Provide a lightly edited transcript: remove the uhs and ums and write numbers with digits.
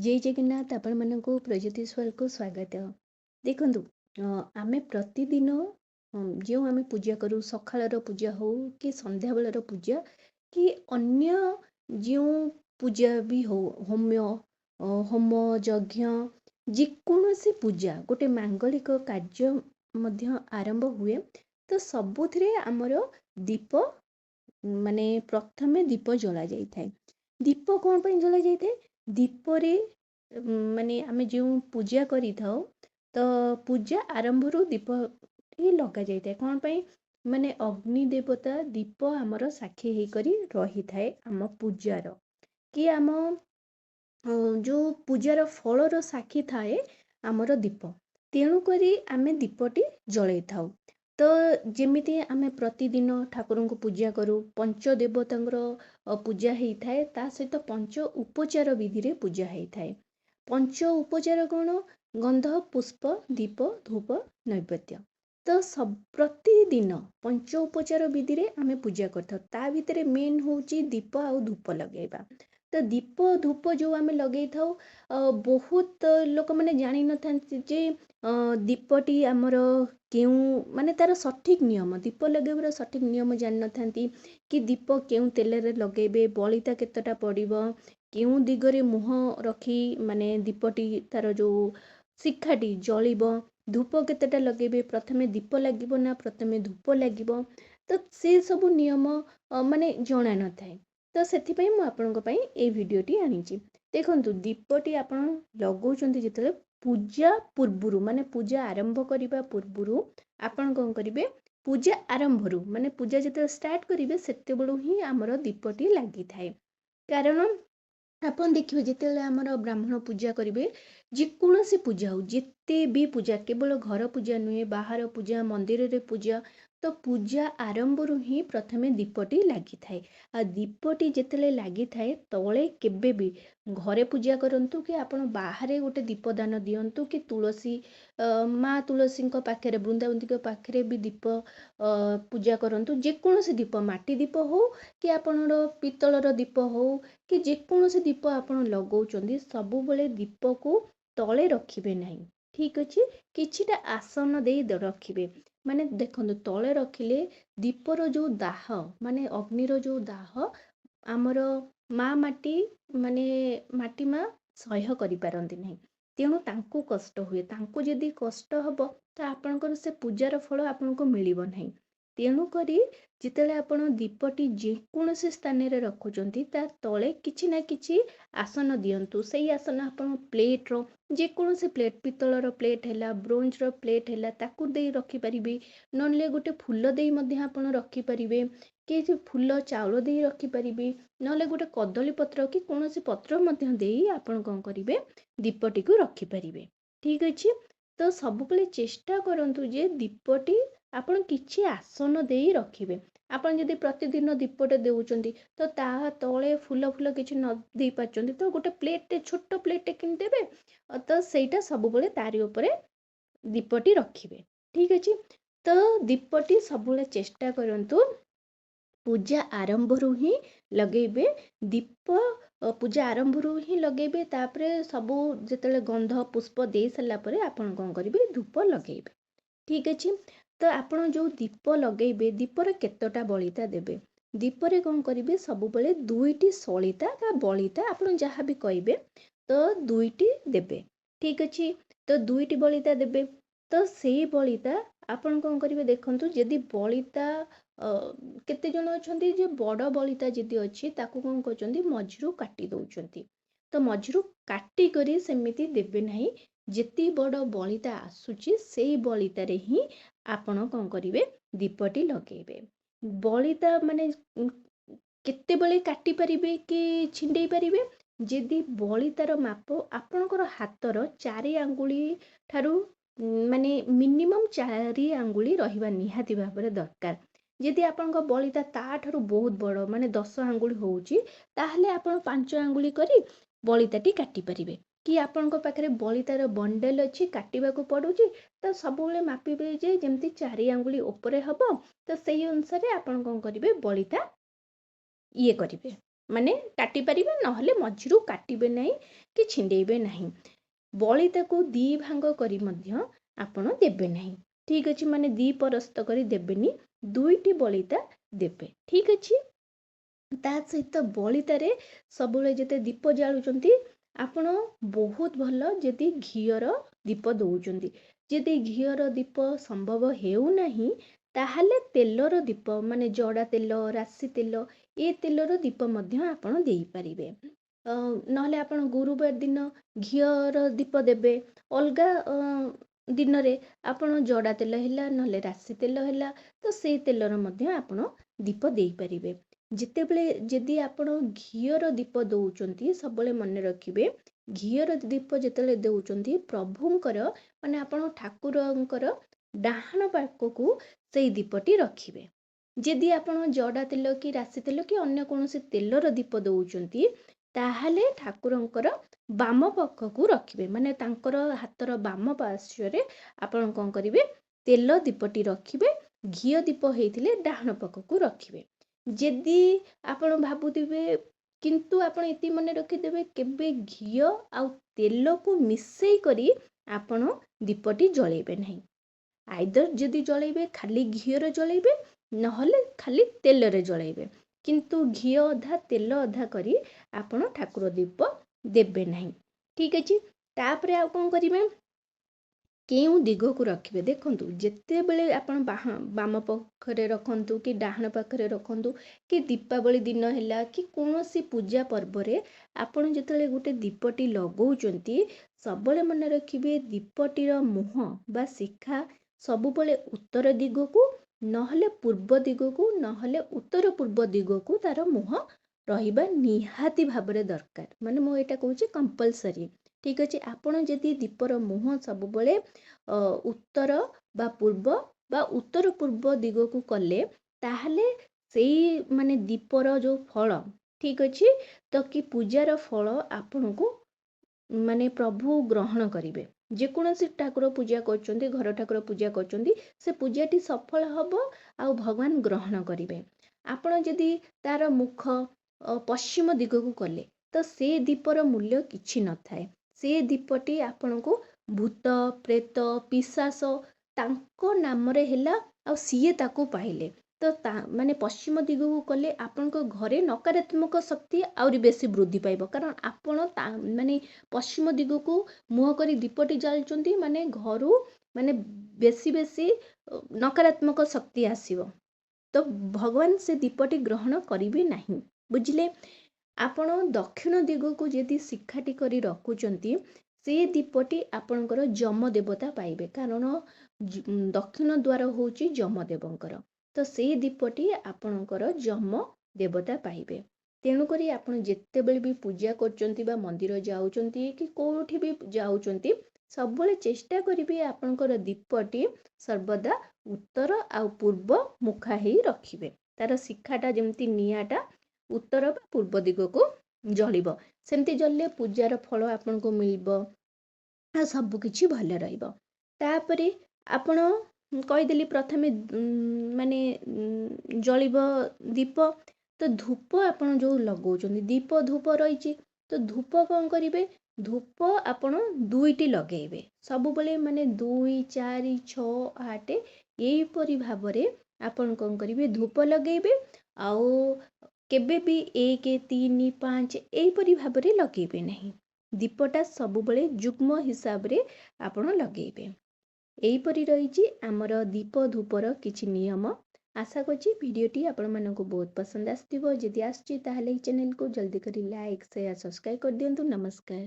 जय जगन्नाथ आपण मानक प्रज्योतिश्वर को स्वागत। देखु आमे प्रतिदिन जो आमे पूजा करूँ सकाळर पूजा हो कि संध्या बेलर पूजा कि अन्य जो पूजा भी हो होम्य होम यज्ञ जेकोसी पूजा गोटे मांगलिक कार्य मध्य आरंभ हुए तो सबुथिरे आमर दीप माने प्रथमे दीप जला जाई थाए। दीप कौन पर जला जाई थाए दीपरे माने आमे जो पूजा करी थाओ तो पूजा आरंभ रु दीप ही लगा जाई थाए कौन पई माने अग्नि देवता दीप आमर साक्षी हे करी रही थाए आम पूजार कि आम जो पूजार फलर साक्षी थाए आमर दीप तेणु करी आमे दीपटी जलाई थाओ। तो जेमिति आमे प्रतिदिन ठाकुर को पूजा करूँ पंचदेवतांगर पूजा होता है ता सहित पंच उपचार विधि रे पूजा होता है। पंच उपचार कौन गंध पुष्प दीप धूप नैवेद्य तो सब प्रतिदिन पंच उपचार विधि रे आमे पूजा करता ता भितर मेन होची दीप आउ धूप लगेबा। तो दीप धूप जो आम लगे था बहुत लोक मैंने जानी न था जे दीपटी आमर क्यों माने तार सठिक नियम दीप लगेबार सठिक नियम जान न था कि दीप क्यों तेल रे लगेबे बलिता केतटा पड़िबो क्यों दिगरे मुह रखी माने दीपटी तार जो शिखाटी जलिबो धूप केतटा लगेबे प्रथमे दीप लागिबो ना प्रथमे धूप लागिबो तो से सब नियम माने जाना न थाए। तो से मु आपन ए भिडटी आनी देखु दीपटी आपण लगौंट जिते पूजा पूर्वर माने पूजा आरंभ करने पूर्वर आपण कौन करेंगे पूजा आरंभ रू माने पूजा जिते स्टार्ट करेंगे सेते बेलू ही आमर दीपटी लगी थाए। कारण आपन देखिए जिते आमर ब्राह्मण पूजा करेंगे जेकोसी पूजा हो जिते भी पूजा केवल घर पूजा नुहे बाहर पूजा मंदिर रे पूजा तो पूजा आरंभ रू ही प्रथमे दीपटी लगी थाए। आ दीपटी जिते लगी थाए तले केबे भी घरे पूजा करंतु कि आपण बाहर गोटे दीपदान दियंतु कि तुलसी माँ तुलसी पाखे वृंदावती पाखे भी दीप पूजा करंतु जेकोसी दीप माटी दीप हो कि आपण पितलर दीप हो कि जेकोसी दीप आपण लगौचंदी सब बेले दीप को तले रखिबे नहीं ठीक अच्छे किछिटा आसन दे रखिबे माने देखंतु तले रखिले दीपर जो दाह माने अग्निर जो दाह आमर माँ माटी माने माटी माँ सह्य करि पारंती नहीं तेणु तांको कष्ट हुए तांको यदि कष्ट हबो तो आपनकर से पूजार फल आपनको मिलिबो नहीं। तेणु करी जितेले आपण दीपटी जेकोसी स्थान रे रखुचंती ता तले किछि ना किछि आसन दियंतु सेही आसन आपण प्लेट रो जेकोसी प्लेट पितलर प्लेट हैला ब्रोंज रो प्लेट हैला ताकू दे रखि परिबे नले गोटे फूल दे मध्य आपण रखि परिबे कि फूल चाउल दे रखि परिबे नले गोटे कदली पत्र कि कोनोसी पत्र मध्य देई आपण कोन करिवे दीपटी को रखि परिबे ठीक अछि। तो सब बेले चेष्टा करंतु जे दीपटी आपण किछि आसन देई रखिबे आपण यदि प्रतिदिन दीपटे देउचंती तो ता तळे फूल फूल किछि न देई पाचंती तो गोटे प्लेट छोट प्लेट किन देबे तो सेटा सब बेले तारी ऊपर दीपटी रखिबे ठीक अछि। तो दीपटी सब बेले चेष्टा करंतु पूजा आरंभ रू ही लगेबे दीप पूजा आरंभ रू ही लगेबे तापरे सबू जेतेले गंध पुष्प दे सला परे आपण कोन करिवे धूप लगेबे ठीक अछि। तो आपण जो दीप लगेबे दीपर केतटा बलिता देबे दीपरे कोन करिवे सब बेले दुईटी सलिता बा बलिता आपण जहाँ भी कहिबे तो दुईटी देबे ठीक अछि। तो दुईटी बलिता देबे तो सेही बलिता आपण कोन करिवे देखंतु यदि बलिता केते जण अछंती जे बड़ बलिता जदि अछि ताकू कोन करचंती मझिरु काटी दउचंती तो मझिरु काटी करी सेमिति देबे नहीं जेती बड़ बलिता आसुची सेही बलिता रे ही आपण कोन करिवे दीपटी लगेबे। बलिता माने केते बेले काटी परिबे कि छिंडेई परिबे जदि बलितार माप आपणकर हातर 4 आंगुली ठारू माने मिनिमम 4 आंगुली रहिबा निहाती भाबरे दरकार। जदि आपणको बलिता ता ठारू बहुत बड़ माने 10 आंगुली होउची ताहले आपण 5 आंगुली करी बलिताटी काटी परिबे कि आपणको पाखरे बलितार बंडल अछि काटिबा को पडुची तो सब बेले मापिबे जे जेमती 4 आंगुली ऊपरे हबो तो सेही अनुसार आपण कोन करिवे बलिता ये करिवे ମାନେ କାଟି ପାରିବେ, ନହେଲେ ମଝିରୁ କାଟିବେ ନାହିଁ କି ଛିଣ୍ଡେଇବେ ନାହିଁ। ବଳିତାକୁ 2 ଭାଗ କରି ମଧ୍ୟ ଆପଣ ଦେବେ ନାହିଁ। ଠିକ୍ ଅଛି, ମାନେ 2 ପରସ୍ତ କରି ଦେବେନି, 2ଟି ବଳିତା ଦେବେ। ଠିକ୍ ଅଛି। ତା ସହିତ ବଳିତାରେ ସବୁବେଳେ ଯେତେ ଦୀପ ଜାଳୁଛନ୍ତି, ଆପଣ ବହୁତ ଭଲ ଯଦି ଘିଅର ଦୀପ ଦେଉଛନ୍ତି। ଯଦି ଘିଅର ଦୀପ ସମ୍ଭବ ହେଉନାହିଁ, ତାହେଲେ ତେଲର ଦୀପ ମାନେ ଜଡ଼ା ତେଲ, ରାଶି ତେଲ, ଏ ତେଲର ଦୀପ ମଧ୍ୟ ଆପଣ ଦେଇପାରିବେ। ନହେଲେ ଆପଣ ଗୁରୁବାର ଦିନ ଘିଅର ଦୀପ ଦେବେ। ଅଲଗା ଦିନରେ ଆପଣ ଜଡ଼ା ତେଲ ହେଲା, ନହେଲେ ରାଶି ତେଲ ହେଲା, ତ ସେଇ ତେଲର ମଧ୍ୟ ଆପଣ ଦୀପ ଦେଇପାରିବେ। ଯେତେବେଳେ ଯଦି ଆପଣ ଘିଅର ଦୀପ ଦେଉଛନ୍ତି, ସବୁବେଳେ ମନେ ରଖିବେ, ଘିଅର ଦୀପ ଯେତେବେଳେ ଦେଉଛନ୍ତି ପ୍ରଭୁଙ୍କର ମାନେ ଆପଣ ଠାକୁରଙ୍କର ଡାହାଣ ପାଖକୁ ସେଇ ଦୀପଟି ରଖିବେ। ଯଦି ଆପଣ ଜଡ଼ା ତେଲ କି ରାଶି ତେଲ କି ଅନ୍ୟ କୌଣସି ତେଲର ଦୀପ ଦେଉଛନ୍ତି, ତାହେଲେ ଠାକୁରଙ୍କର ବାମ ପାଖକୁ ରଖିବେ। ମାନେ ତାଙ୍କର ହାତର ବାମ ପାର୍ଶ୍ୱରେ ଆପଣ କ'ଣ କରିବେ, ତେଲ ଦୀପଟି ରଖିବେ। ଘିଅ ଦୀପ ହେଇଥିଲେ ଡାହାଣ ପାଖକୁ ରଖିବେ। ଯଦି ଆପଣ ଭାବୁଥିବେ, କିନ୍ତୁ ଆପଣ ଏତିକି ମନେ ରଖିଦେବେ, କେବେ ଘିଅ ଆଉ ତେଲକୁ ମିଶେଇ କରି ଆପଣ ଦୀପଟି ଜଳେଇବେ ନାହିଁ। ଆଇଦର ଯଦି ଜଳେଇବେ ଖାଲି ଘିଅରେ ଜଳେଇବେ, ନହେଲେ ଖାଲି ତେଲରେ ଜଳେଇବେ। କିନ୍ତୁ ଘିଅ ଅଧା ତେଲ ଅଧା କରି ଆପଣ ଠାକୁର ଦୀପ ଦେବେ ନାହିଁ। ଠିକ୍ ଅଛି। ତାପରେ ଆଉ କ'ଣ କରିବେ, କେଉଁ ଦିଗକୁ ରଖିବେ। ଦେଖନ୍ତୁ, ଯେତେବେଳେ ଆପଣ ବାମ ପାଖରେ ରଖନ୍ତୁ କି ଡାହାଣ ପାଖରେ ରଖନ୍ତୁ, କି ଦୀପାବଳି ଦିନ ହେଲା କି କୌଣସି ପୂଜା ପର୍ବରେ ଆପଣ ଯେତେବେଳେ ଗୋଟେ ଦୀପଟି ଲଗାଉଛନ୍ତି, ସବୁବେଳେ ମନେ ରଖିବେ ଦୀପଟିର ମୁହଁ ବା ଶିଖା ସବୁବେଳେ ଉତ୍ତର ଦିଗକୁ, ନହେଲେ ପୂର୍ବ ଦିଗକୁ, ନହେଲେ ଉତ୍ତର ପୂର୍ବ ଦିଗକୁ ତାର ମୁହଁ ରହିବା ନିହାତି ଭାବରେ ଦରକାର। ମାନେ ମୁଁ ଏଇଟା କହୁଛି କମ୍ପଲସରି। ଠିକ୍ ଅଛି। ଆପଣ ଯଦି ଦୀପର ମୁହଁ ସବୁବେଳେ ଉତ୍ତର ବା ପୂର୍ବ ବା ଉତ୍ତର ପୂର୍ବ ଦିଗକୁ କଲେ, ତାହେଲେ ସେଇ ମାନେ ଦୀପର ଯେଉଁ ଫଳ, ଠିକ୍ ଅଛି, ତ କି ପୂଜାର ଫଳ ଆପଣଙ୍କୁ ମାନେ ପ୍ରଭୁ ଗ୍ରହଣ କରିବେ। ଯେକୌଣସି ଠାକୁର ପୂଜା କରୁଛନ୍ତି, ଘର ଠାକୁର ପୂଜା କରୁଛନ୍ତି, ସେ ପୂଜାଟି ସଫଳ ହେବ ଆଉ ଭଗବାନ ଗ୍ରହଣ କରିବେ। ଆପଣ ଯଦି ତାର ମୁଖ ପଶ୍ଚିମ ଦିଗକୁ କଲେ, ତ ସେ ଦୀପର ମୂଲ୍ୟ କିଛି ନଥାଏ। ସେ ଦୀପଟି ଆପଣଙ୍କୁ ଭୂତ, ପ୍ରେତ, ପିଶାସ ତାଙ୍କ ନାମରେ ହେଲା, ଆଉ ସିଏ ତାକୁ ପାଇଲେ। ତ ମାନେ ପଶ୍ଚିମ ଦିଗକୁ କଲେ ଆପଣଙ୍କ ଘରେ ନକାରାତ୍ମକ ଶକ୍ତି ଆହୁରି ବେଶୀ ବୃଦ୍ଧି ପାଇବ। କାରଣ ଆପଣ ମାନେ ପଶ୍ଚିମ ଦିଗକୁ ମୁହଁ କରି ଦୀପଟି ଜାଳୁଛନ୍ତି, ମାନେ ଘରୁ ମାନେ ବେଶୀ ବେଶୀ ନକାରାତ୍ମକ ଶକ୍ତି ଆସିବ। ତ ଭଗବାନ ସେ ଦୀପଟି ଗ୍ରହଣ କରିବେ ନାହିଁ। ବୁଝିଲେ? ଆପଣ ଦକ୍ଷିଣ ଦିଗକୁ ଯଦି ଶିଖାଟି କରି ରଖୁଛନ୍ତି, ସେ ଦୀପଟି ଆପଣଙ୍କର ଯମ ଦେବତା ପାଇବେ। କାରଣ ଦକ୍ଷିଣ ଦ୍ୱାର ହେଉଛି ଯମଦେବଙ୍କର। ତ ସେଇ ଦୀପଟି ଆପଣଙ୍କର ଯମ ଦେବତା ପାଇବେ। ତେଣୁକରି ଆପଣ ଯେତେବେଳେ ବି ପୂଜା କରୁଛନ୍ତି ବା ମନ୍ଦିର ଯାଉଛନ୍ତି କି କେଉଁଠି ବି ଯାଉଛନ୍ତି, ସବୁବେଳେ ଚେଷ୍ଟା କରିବେ ଆପଣଙ୍କର ଦୀପଟି ସର୍ବଦା ଉତ୍ତର ଆଉ ପୂର୍ବ ମୁଖା ହେଇ ରଖିବେ। ତାର ଶିଖାଟା ଯେମିତି ନିଆଁଟା ଉତ୍ତର ବା ପୂର୍ବ ଦିଗକୁ ଜଳିବ। ସେମିତି ଜଳିଲେ ପୂଜାର ଫଳ ଆପଣଙ୍କୁ ମିଳିବ ଆଉ ସବୁକିଛି ଭଲ ରହିବ। ତାପରେ ଆପଣ କହିଦେଲି ପ୍ରଥମେ ମାନେ ଜଳିବ ଦୀପ। ତ ଧୂପ ଆପଣ ଯେଉଁ ଲଗାଉଛନ୍ତି, ଦୀପ ଧୂପ ରହିଛି, ତ ଧୂପ କ'ଣ କରିବେ, ଧୂପ ଆପଣ 2ଟି ଲଗେଇବେ। ସବୁବେଳେ ମାନେ 2, 4, 6, 8 ଏଇପରି ଭାବରେ ଆପଣ କ'ଣ କରିବେ, ଧୂପ ଲଗେଇବେ। ଆଉ କେବେ ବି 1, 3, 5 ଏଇପରି ଭାବରେ ଲଗେଇବେ ନାହିଁ। ଦୀପଟା ସବୁବେଳେ ଯୁଗ୍ମ ହିସାବରେ ଆପଣ ଲଗେଇବେ। ଏଇପରି ରହିଛି ଆମର ଦୀପ ଧୂପର କିଛି ନିୟମ। ଆଶା କରୁଛି ଭିଡ଼ିଓଟି ଆପଣମାନଙ୍କୁ ବହୁତ ପସନ୍ଦ ଆସିଥିବ। ଯଦି ଆସିଛି ତାହେଲେ ଏହି ଚ୍ୟାନେଲକୁ ଜଲ୍ଦି କରି ଲାଇକ୍, ସେୟାର, ସବସ୍କ୍ରାଇବ୍ କରିଦିଅନ୍ତୁ। ନମସ୍କାର।